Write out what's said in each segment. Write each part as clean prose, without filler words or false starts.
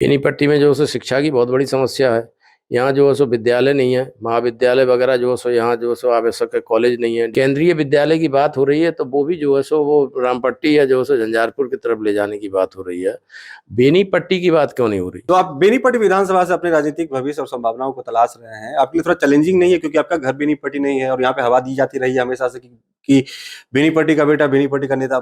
बेनीपट्टी में जो है सो शिक्षा की बहुत बड़ी समस्या है। यहाँ जो है सो विद्यालय नहीं है, महाविद्यालय वगैरह जो है सो यहाँ जो है सो आवश्यक है, कॉलेज नहीं है। केंद्रीय विद्यालय की बात हो रही है तो वो भी जो है सो वो रामपट्टी या जो है सो झंझारपुर की तरफ ले जाने की बात हो रही है। बेनीपट्टी की बात क्यों नहीं हो रही? तो आप बेनीपट्टी विधानसभा से अपने राजनीतिक भविष्य और संभावनाओं को तलाश रहे हैं। आपके लिए थोड़ा चैलेंजिंग नहीं है, क्योंकि आपका घर बेनीपट्टी नहीं है और यहाँ पे हवा दी जाती रही है हमेशा से कि बेनीपट्टी का बेटा बेनीपट्टी का नेता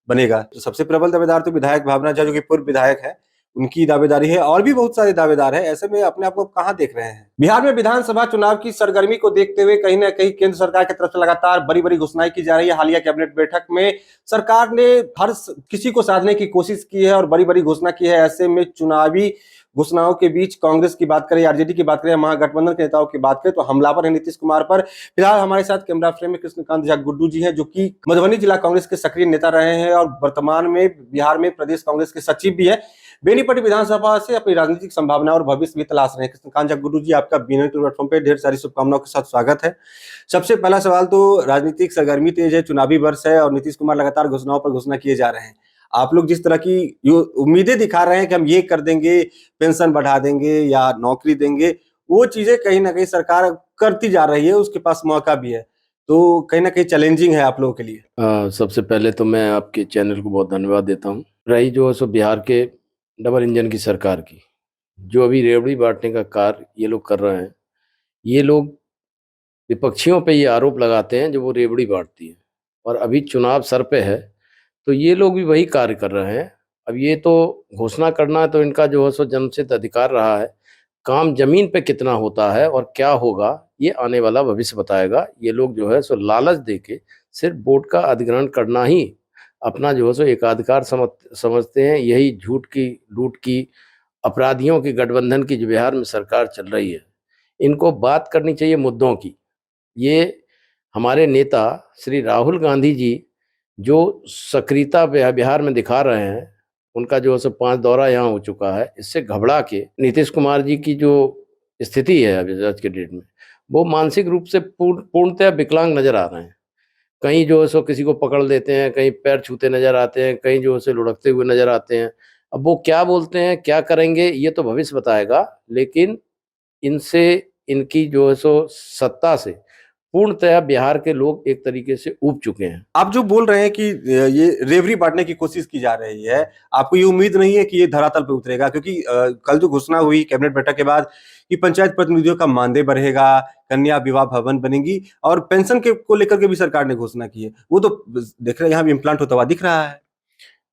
बनेगा। तो सबसे प्रबल दावेदार तो विधायक भावना झा, जो कि पूर्व विधायक है, उनकी दावेदारी है। और भी बहुत सारे दावेदार है। ऐसे में अपने आप को कहाँ देख रहे हैं? बिहार में विधानसभा चुनाव की सरगर्मी को देखते हुए कहीं ना कहीं केंद्र सरकार की तरफ से लगातार बड़ी बड़ी घोषणाएं की जा रही है। हालिया कैबिनेट बैठक में सरकार ने हर किसी को साधने की कोशिश की है और बड़ी बड़ी घोषणा की है। ऐसे में चुनावी घोषणाओं के बीच कांग्रेस की बात करें, आरजेडी की बात करें, महागठबंधन के नेताओं की बात करें, तो हमलावर है नीतीश कुमार पर। फिलहाल हमारे साथ कैमरा फ्रेम में कृष्णकांत झा गुड्डू जी हैं, जो कि मधुबनी जिला कांग्रेस के सक्रिय नेता रहे हैं और वर्तमान में बिहार में प्रदेश कांग्रेस के सचिव भी है। बेनीपट्टी विधानसभा से अपनी राजनीतिक संभावना और भविष्य भी तलाश रहे हैं। कृष्णकांत झा गुड्डू जी, आपका बीएनएन प्लेटफॉर्म पे ढेर सारी शुभकामनाओं के साथ स्वागत है। सबसे पहला सवाल, तो राजनीतिक सरगर्मी तेज है, चुनावी वर्ष है और नीतीश कुमार लगातार घोषणाओं पर घोषणा किए जा रहे हैं। आप लोग जिस तरह की उम्मीदें दिखा रहे हैं कि हम ये कर देंगे, पेंशन बढ़ा देंगे या नौकरी देंगे, वो चीजें कहीं ना कहीं सरकार करती जा रही है, उसके पास मौका भी है, तो कहीं ना कहीं चैलेंजिंग है आप लोगों के लिए। सबसे पहले तो मैं आपके चैनल को बहुत धन्यवाद देता हूँ। रही जो है सो बिहार के डबल इंजन की सरकार की, जो अभी रेवड़ी बांटने का कार्य ये लोग कर रहे हैं, ये लोग विपक्षियों पे ये आरोप लगाते हैं जो वो रेवड़ी बांटती है, और अभी चुनाव सर पे है तो ये लोग भी वही कार्य कर रहे हैं। अब ये तो घोषणा करना तो इनका जो है सो जन्मसिद्ध अधिकार रहा है। काम जमीन पे कितना होता है और क्या होगा ये आने वाला भविष्य बताएगा। ये लोग जो है सो लालच दे के सिर्फ वोट का अधिग्रहण करना ही अपना जो है सो एकाधिकार समझते हैं। यही झूठ की, लूट की, अपराधियों की गठबंधन की जो बिहार में सरकार चल रही है, इनको बात करनी चाहिए मुद्दों की। ये हमारे नेता श्री राहुल गांधी जी जो सक्रियता बिहार में दिखा रहे हैं, उनका जो है सो 5 दौरा यहाँ हो चुका है, इससे घबरा के नीतीश कुमार जी की जो स्थिति है अभी आज के डेट में, वो मानसिक रूप से पूर्णतः विकलांग नजर आ रहे हैं। कहीं जो है सो किसी को पकड़ लेते हैं, कहीं पैर छूते नजर आते हैं, कहीं जो है सो लुढ़कते हुए नजर आते हैं। अब वो क्या बोलते हैं, क्या करेंगे, ये तो भविष्य बताएगा। लेकिन इनसे, इनकी जो है सो सत्ता से पूर्णतः बिहार के लोग एक तरीके से ऊब चुके हैं। आप जो बोल रहे हैं कि ये रेवड़ी बांटने की कोशिश की जा रही है, आपको ये उम्मीद नहीं है कि ये धरातल पे उतरेगा? क्योंकि कल जो घोषणा हुई कैबिनेट बैठक के बाद कि पंचायत प्रतिनिधियों का मानदेय बढ़ेगा, कन्या विवाह भवन बनेगी और पेंशन के को लेकर के भी सरकार ने घोषणा की है, वो तो देख रहे हैं यहाँ भी इम्प्लांट होता हुआ दिख रहा है।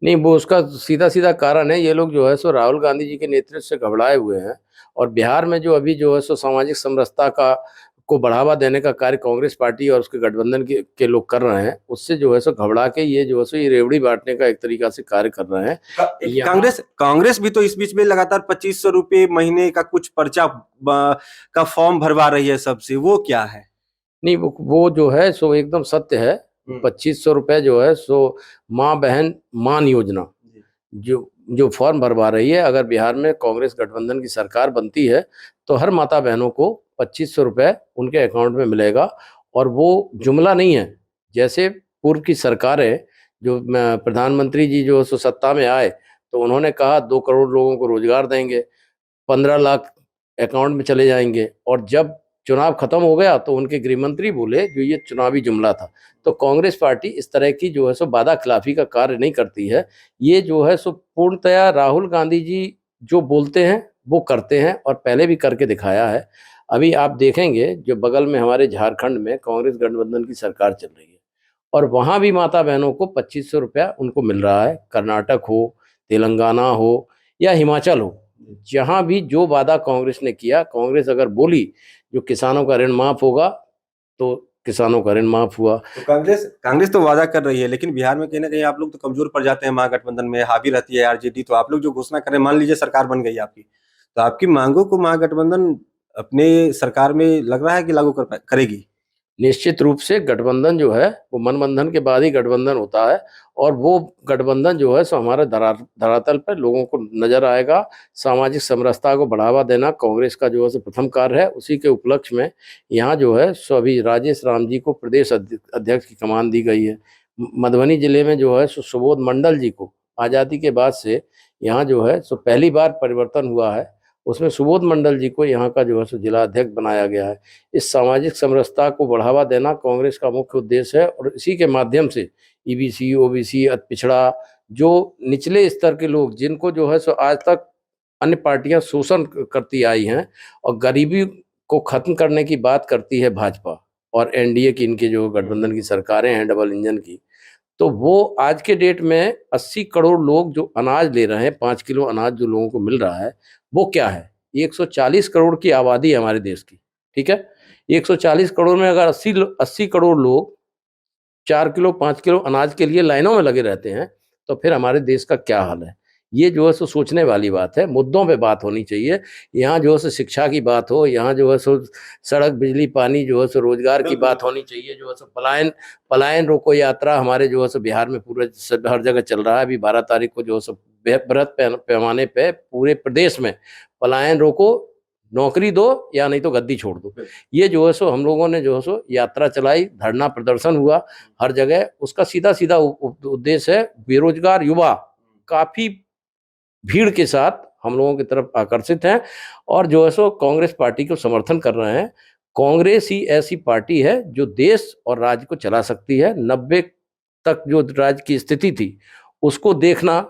नहीं, वो उसका सीधा सीधा कारण है, ये लोग जो है सो राहुल गांधी जी के नेतृत्व से घबराए हुए हैं। और बिहार में जो अभी जो है सो सामाजिक समरसता का को बढ़ावा देने का कार्य कांग्रेस पार्टी और उसके गठबंधन के लोग कर रहे हैं, उससे जो है सो घबरा के ये जो है सो ये रेवड़ी बांटने का एक तरीका से कार्य कर रहे हैं। कांग्रेस कांग्रेस भी तो इस बीच में लगातार 2500 रुपये महीने का कुछ पर्चा का फॉर्म भरवा रही है सबसे, वो क्या है? नहीं, वो जो है सो एकदम सत्य है। 2500 रुपए जो है सो माँ बहन मान योजना जो जो फॉर्म भरवा रही है, अगर बिहार में कांग्रेस गठबंधन की सरकार बनती है तो हर माता बहनों को 2500 रुपए उनके अकाउंट में मिलेगा। और वो जुमला नहीं है, जैसे पूर्व की सरकारें, जो प्रधानमंत्री जी जो सो सत्ता में आए तो उन्होंने कहा 2 करोड़ लोगों को रोजगार देंगे, 15 लाख अकाउंट में चले जाएंगे, और जब चुनाव खत्म हो गया तो उनके गृह मंत्री बोले जो ये चुनावी जुमला था। तो कांग्रेस पार्टी इस तरह की जो है सो वादा खिलाफी का कार्य नहीं करती है। ये जो है सो पूर्णतया राहुल गांधी जी जो बोलते हैं वो करते हैं, और पहले भी करके दिखाया है। अभी आप देखेंगे जो बगल में हमारे झारखंड में कांग्रेस गठबंधन की सरकार चल रही है, और वहां भी माता बहनों को 2500 रुपया उनको मिल रहा है। कर्नाटक हो, तेलंगाना हो या हिमाचल हो, जहां भी जो वादा कांग्रेस ने किया, कांग्रेस अगर बोली जो किसानों का ऋण माफ होगा तो किसानों का ऋण माफ हुआ। तो कांग्रेस कांग्रेस तो वादा कर रही है, लेकिन बिहार में कहीं ना कहीं आप लोग तो कमजोर पड़ जाते हैं। महागठबंधन में हावी रहती है आरजेडी, तो आप लोग जो घोषणा करें, मान लीजिए सरकार बन गई आपकी, तो आपकी मांगों को महागठबंधन अपने सरकार में लग रहा है कि लागू करेगी? निश्चित रूप से गठबंधन जो है वो मनबंधन के बाद ही गठबंधन होता है, और वो गठबंधन जो है सो हमारे धरातल पर लोगों को नजर आएगा। सामाजिक समरसता को बढ़ावा देना कांग्रेस का जो है सो प्रथम कार्य है। उसी के उपलक्ष्य में यहाँ जो है सो अभी राजेश राम जी को प्रदेश अध्यक्ष की कमान दी गई है। मधुबनी जिले में जो है सो सुबोध मंडल जी को आज़ादी के बाद से यहाँ जो है सो पहली बार परिवर्तन हुआ है। उसमें सुबोध मंडल जी को यहाँ का जो है सो जिला अध्यक्ष बनाया गया है। इस सामाजिक समरसता को बढ़ावा देना कांग्रेस का मुख्य उद्देश्य है और इसी के माध्यम से ईबीसी, ओबीसी, अति पिछड़ा, जो निचले स्तर के लोग जिनको जो है सो आज तक अन्य पार्टियां शोषण करती आई हैं और गरीबी को खत्म करने की बात करती है भाजपा और एनडीए की, इनके जो गठबंधन की सरकारें हैं डबल इंजन की, तो वो आज के डेट में 80 करोड़ लोग जो अनाज ले रहे हैं, 5 किलो अनाज जो लोगों को मिल रहा है, वो क्या है? 140 करोड़ की आबादी है हमारे देश की, ठीक है? 140 करोड़ में अगर 80 करोड़ लोग 4 किलो 5 किलो अनाज के लिए लाइनों में लगे रहते हैं, तो फिर हमारे देश का क्या हाल है? ये जो है सो सोचने वाली बात है। मुद्दों पे बात होनी चाहिए। यहाँ जो है सो शिक्षा की बात हो, यहाँ जो है सो सड़क, बिजली, पानी, जो है सो रोजगार की बात होनी चाहिए। जो है सो पलायन रोको यात्रा हमारे जो है सो बिहार में पूरे हर जगह चल रहा है। अभी 12 तारीख को जो है सो बृहत पैमाने पे पूरे प्रदेश में पलायन रोको, नौकरी दो या नहीं तो गद्दी छोड़ दो। ये जो है सो हम लोगों ने जो है सो यात्रा चलाई, धरना प्रदर्शन हुआ हर जगह। उसका सीधा सीधा उद्देश्य है बेरोजगार युवा काफी भीड़ के साथ हम लोगों की तरफ आकर्षित हैं और जो है सो कांग्रेस पार्टी को समर्थन कर रहे हैं। कांग्रेस ही ऐसी पार्टी है जो देश और राज्य को चला सकती है। 90 तक जो राज्य की स्थिति थी उसको देखना,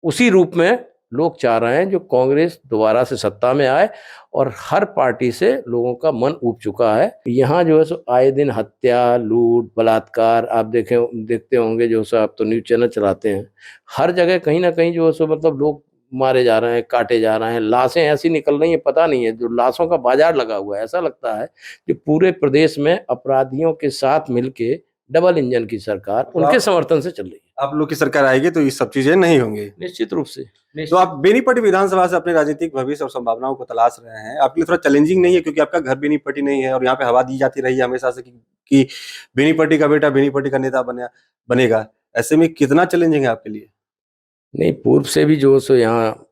उसी रूप में लोग चाह रहे हैं जो कांग्रेस दोबारा से सत्ता में आए और हर पार्टी से लोगों का मन उब चुका है। यहाँ जो है सो आए दिन हत्या, लूट, बलात्कार आप देखते होंगे, जो सो आप तो न्यूज़ चैनल चलाते हैं, हर जगह कहीं ना कहीं जो है सो मतलब लोग मारे जा रहे हैं, काटे जा रहे हैं, लाशें ऐसी निकल रही हैं, पता नहीं है, जो लाशों का बाजार लगा हुआ है। ऐसा लगता है कि पूरे प्रदेश में अपराधियों के साथ मिलके डबल इंजन की सरकार उनके समर्थन से चल रही है। आप लोग की सरकार आएगी तो ये सब चीजें नहीं होंगी। निश्चित रूप से। तो आप बेनीपट्टी विधानसभा से अपने राजनीतिक भविष्य और संभावनाओं को तलाश रहे हैं। आपके लिए थोड़ा चैलेंजिंग नहीं है क्योंकि आपका घर बेनीपट्टी नहीं है और यहाँ पे हवा दी जाती रही है हमेशा से कि बेनीपट्टी का बेटा बेनीपट्टी का नेता बनेगा। ऐसे में कितना चैलेंजिंग है आपके लिए? नहीं, पूर्व से भी जो सो यहाँ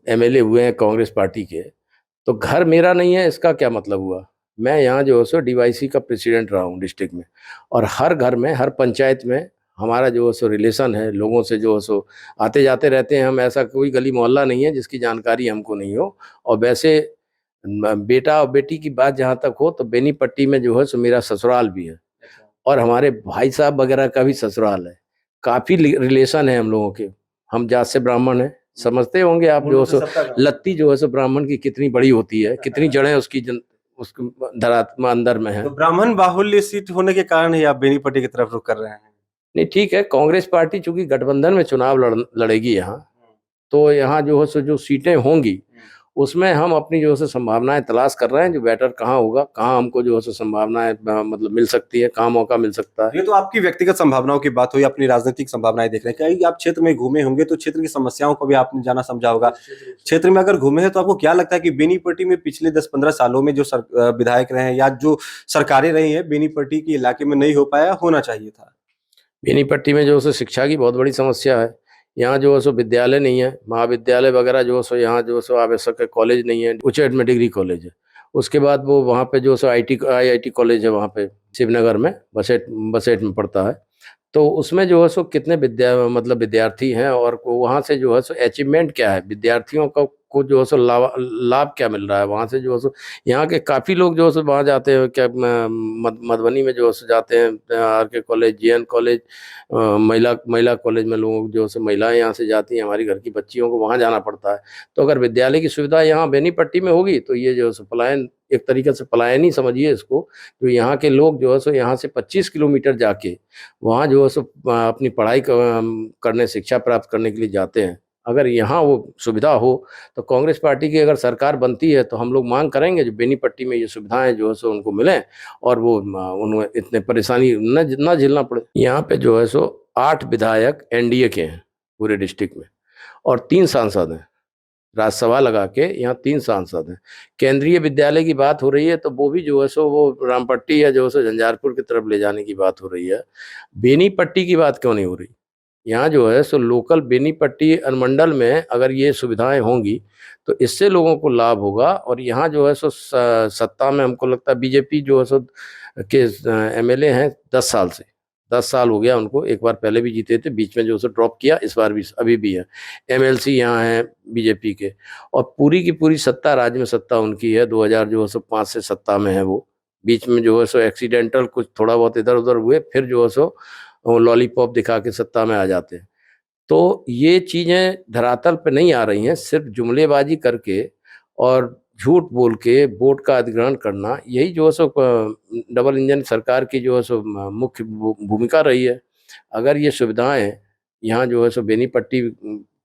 एमएलए हुए हैं कांग्रेस पार्टी के, तो घर मेरा नहीं है इसका क्या मतलब हुआ? मैं यहाँ जो है सो डीवाईसी का प्रेसिडेंट रहा हूँ डिस्ट्रिक्ट में, और हर घर में, हर पंचायत में हमारा जो है सो रिलेशन है, लोगों से जो है सो आते जाते रहते हैं हम। ऐसा कोई गली मोहल्ला नहीं है जिसकी जानकारी हमको नहीं हो। और वैसे बेटा और बेटी की बात जहाँ तक हो तो बेनीपट्टी में जो है सो मेरा ससुराल भी है और हमारे भाई साहब वगैरह का भी ससुराल है। काफ़ी रिलेशन है हम लोगों के। हम जात से ब्राह्मण हैं, समझते होंगे आप जो सो लत्ती जो है सो ब्राह्मण की कितनी बड़ी होती है, कितनी जड़ें उसकी उसकी धरात्मा अंदर में है। तो ब्राह्मण बाहुल्य सीट होने के कारण ही आप बेनीपट्टी की तरफ रुख कर रहे हैं? नहीं, ठीक है, कांग्रेस पार्टी चूंकि गठबंधन में चुनाव लड़ेगी यहाँ, तो यहाँ जो है सो जो सीटें होंगी उसमें हम अपनी जो है संभावनाएं तलाश कर रहे हैं, जो बेटर कहाँ होगा, कहाँ हमको जो है संभावनाएं मतलब मिल सकती है, कहाँ मौका मिल सकता है। ये तो आपकी व्यक्तिगत संभावनाओं की बात हुई, अपनी राजनीतिक संभावनाएं देख रहे हैं। क्या आप क्षेत्र में घूमे होंगे तो क्षेत्र की समस्याओं को भी आपने जाना समझा होगा। क्षेत्र में अगर घूमे हैं तो आपको क्या लगता है कि बेनीपट्टी में पिछले 10-15 सालों में जो विधायक रहे हैं या जो सरकारें रही हैं बेनीपट्टी के इलाके में नहीं हो पाया, होना चाहिए था? बेनीपट्टी में जो है शिक्षा की बहुत बड़ी समस्या है। यहाँ जो है सो विद्यालय नहीं है, महाविद्यालय वगैरह जो है सो यहाँ जो है सो आवश्यक है, कॉलेज नहीं है, उच्चतम में डिग्री कॉलेज है। उसके बाद वो वहाँ पे जो सो IIT कॉलेज है वहाँ पे शिवनगर में, बसेट में पड़ता है। तो उसमें जो है सो कितने विद्यार्थी हैं और वहाँ से जो है सो अचीवमेंट क्या है, विद्यार्थियों को जो है सो लाभ क्या मिल रहा है वहाँ से, जो है सो यहाँ के काफ़ी लोग जो है सो वहाँ जाते हैं। क्या मधुबनी में जो है सो जाते हैं, RK कॉलेज, JN कॉलेज, महिला कॉलेज में लोग जो है सो महिलाएं यहाँ से जाती हैं, हमारी घर की बच्चियों को वहाँ जाना पड़ता है। तो अगर विद्यालय की सुविधा यहाँ बेनीपट्टी में होगी तो ये जो है सो पलायन, एक तरीके से पलायन ही समझिए इसको। जो यहाँ के लोग जो है सो यहाँ से 25 किलोमीटर जाके वहाँ जो है सो अपनी पढ़ाई करने, शिक्षा प्राप्त करने के लिए जाते हैं। अगर यहाँ वो सुविधा हो तो कांग्रेस पार्टी की अगर सरकार बनती है तो हम लोग मांग करेंगे जो बेनीपट्टी में ये सुविधाएं जो है सो उनको मिलें और वो उन्हें इतने परेशानी न झेलना पड़े। यहाँ पे जो है सो 8 विधायक एनडीए के हैं पूरे डिस्ट्रिक्ट में और 3 सांसद हैं। राज्यसभा लगा के यहाँ 3 सांसद हैं। केंद्रीय विद्यालय की बात हो रही है तो वो भी जो है सो वो रामपट्टी या जो है सो झंझारपुर की तरफ ले जाने की बात हो रही है। बेनीपट्टी की बात क्यों नहीं हो रही? यहाँ जो है सो लोकल बेनीपट्टी अनुमंडल में अगर ये सुविधाएं होंगी तो इससे लोगों को लाभ होगा। और यहाँ जो है सो सत्ता में हमको लगता है बीजेपी जो है सो के एमएलए हैं 10 साल से, 10 साल हो गया उनको, एक बार पहले भी जीते थे, बीच में जो है ड्रॉप किया, इस बार भी अभी भी है। एमएलसी यहाँ है बीजेपी के, और पूरी की पूरी सत्ता राज्य में सत्ता उनकी है। 2005 से सत्ता में है वो। बीच में जो है सो एक्सीडेंटल कुछ थोड़ा बहुत इधर उधर हुए, फिर जो है सो लॉलीपॉप दिखा के सत्ता में आ जाते हैं। तो ये चीज़ें धरातल पे नहीं आ रही हैं, सिर्फ जुमलेबाजी करके और झूठ बोल के वोट का अधिग्रहण करना, यही जो है सो डबल इंजन सरकार की जो है सो मुख्य भूमिका रही है। अगर ये सुविधाएं यहाँ जो है सो बेनीपट्टी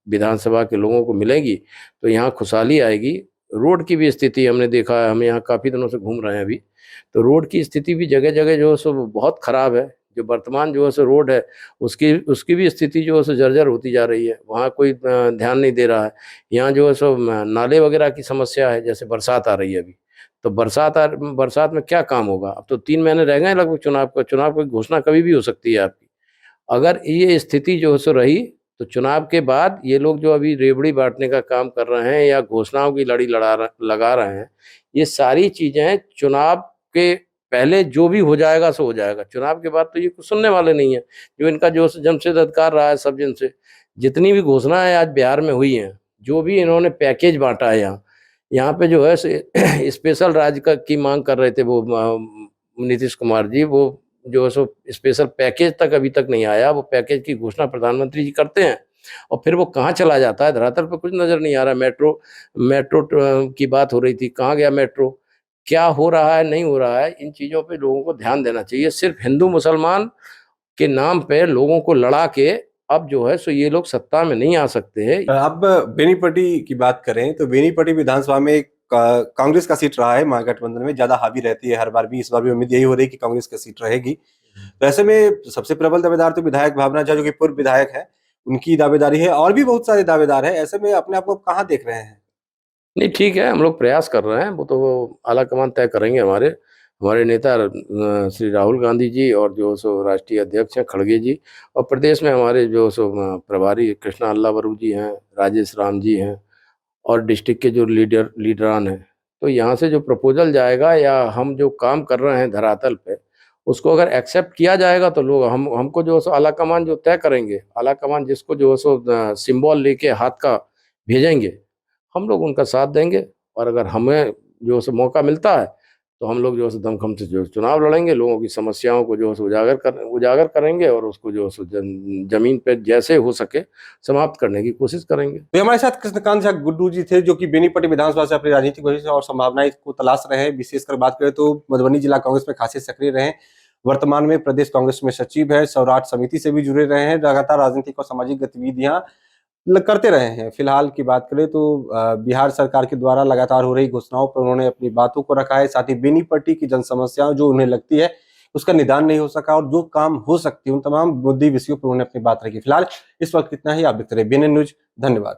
विधानसभा के लोगों को मिलेगी तो यहाँ खुशहाली आएगी। रोड की भी स्थिति हमने देखा है, हम यहाँ काफ़ी दिनों से घूम रहे हैं अभी, तो रोड की स्थिति भी जगह जगह जो है सो बहुत ख़राब है। जो वर्तमान जो है सो रोड है उसकी उसकी भी स्थिति जो है सो जर्जर होती जा रही है, वहाँ कोई ध्यान नहीं दे रहा है। यहाँ जो है सो नाले वगैरह की समस्या है, जैसे बरसात आ रही है अभी, तो बरसात में क्या काम होगा? अब तो 3 महीने रह गए हैं लगभग चुनाव की घोषणा कभी भी हो सकती है आपकी। अगर ये स्थिति जो है सो रही तो चुनाव के बाद ये लोग जो अभी रेवड़ी बांटने का काम कर रहे हैं या घोषणाओं की लड़ी लगा रहे हैं, ये सारी चीजें चुनाव के पहले जो भी हो जाएगा सो हो जाएगा। चुनाव के बाद तो ये कुछ सुनने वाले नहीं है। जो इनका जो जमशेद अधिकार रहा है सब जन से, जितनी भी घोषणाएं आज बिहार में हुई हैं, जो भी इन्होंने पैकेज बांटा है यहाँ पे जो है स्पेशल राज्य की मांग कर रहे थे वो नीतीश कुमार जी, वो जो है सो स्पेशल पैकेज तक अभी तक नहीं आया। वो पैकेज की घोषणा प्रधानमंत्री जी करते हैं और फिर वो कहाँ चला जाता है, धरातल पर कुछ नजर नहीं आ रहा। मेट्रो की बात हो रही थी, कहाँ गया मेट्रो? क्या हो रहा है, नहीं हो रहा है, इन चीज़ों पे लोगों को ध्यान देना चाहिए। सिर्फ हिंदू मुसलमान के नाम पे लोगों को लड़ा के अब जो है सो ये लोग सत्ता में नहीं आ सकते हैं। अब बेनीपट्टी की बात करें तो बेनीपट्टी विधानसभा में कांग्रेस का सीट रहा है, महागठबंधन में ज्यादा हावी रहती है हर बार भी। इस बार भी उम्मीद यही हो रही है कि कांग्रेस की सीट रहेगी। तो ऐसे में सबसे प्रबल दावेदार तो विधायक भावना झा, जो कि पूर्व विधायक है, उनकी दावेदारी है, और भी बहुत सारे दावेदार है। ऐसे में अपने आप को कहाँ देख रहे हैं? नहीं, ठीक है, हम लोग प्रयास कर रहे हैं, वो तो आला कमान तय करेंगे। हमारे नेता श्री राहुल गांधी जी और जो सो राष्ट्रीय अध्यक्ष हैं खड़गे जी, और प्रदेश में हमारे जो सो प्रभारी कृष्णा अल्लावरू जी हैं, राजेश राम जी हैं, और डिस्ट्रिक्ट के जो लीडरान हैं। तो यहाँ से जो प्रपोजल जाएगा या हम जो काम कर रहे हैं धरातल पे, उसको अगर एक्सेप्ट किया जाएगा तो लोग हमको जो सो आला कमान जो तय करेंगे, आला कमान जिसको जो सो सिंबल लेके हाथ का भेजेंगे, हम लोग उनका साथ देंगे। और अगर हमें जो है मौका मिलता है तो हम लोग जो है दमखम से जो चुनाव लड़ेंगे, लोगों की समस्याओं को जो है उजागर करेंगे और उसको जो है जमीन पे जैसे हो सके समाप्त करने की कोशिश करेंगे। तो हमारे साथ कृष्णकांत झा गुड्डू जी थे, जो कि बेनीपट्टी विधानसभा से अपनी राजनीतिक भविष्य और संभावनाएं को तलाश रहे हैं। विशेषकर बात करें तो मधुबनी जिला कांग्रेस में खासे सक्रिय रहे, वर्तमान में प्रदेश कांग्रेस में सचिव है, सौराठ समिति से भी जुड़े रहे हैं, लगातार राजनीतिक और सामाजिक गतिविधियां करते रहे हैं। फिलहाल की बात करें तो बिहार सरकार के द्वारा लगातार हो रही घोषणाओं पर उन्होंने अपनी बातों को रखा है। साथ ही बेनीपट्टी की जन समस्याओं जो उन्हें लगती है उसका निदान नहीं हो सका, और जो काम हो सकती है उन तमाम मुद्दे विषयों पर उन्होंने अपनी बात रखी। फिलहाल इस वक्त कितना ही। आप देखते रहे BNN न्यूज। धन्यवाद।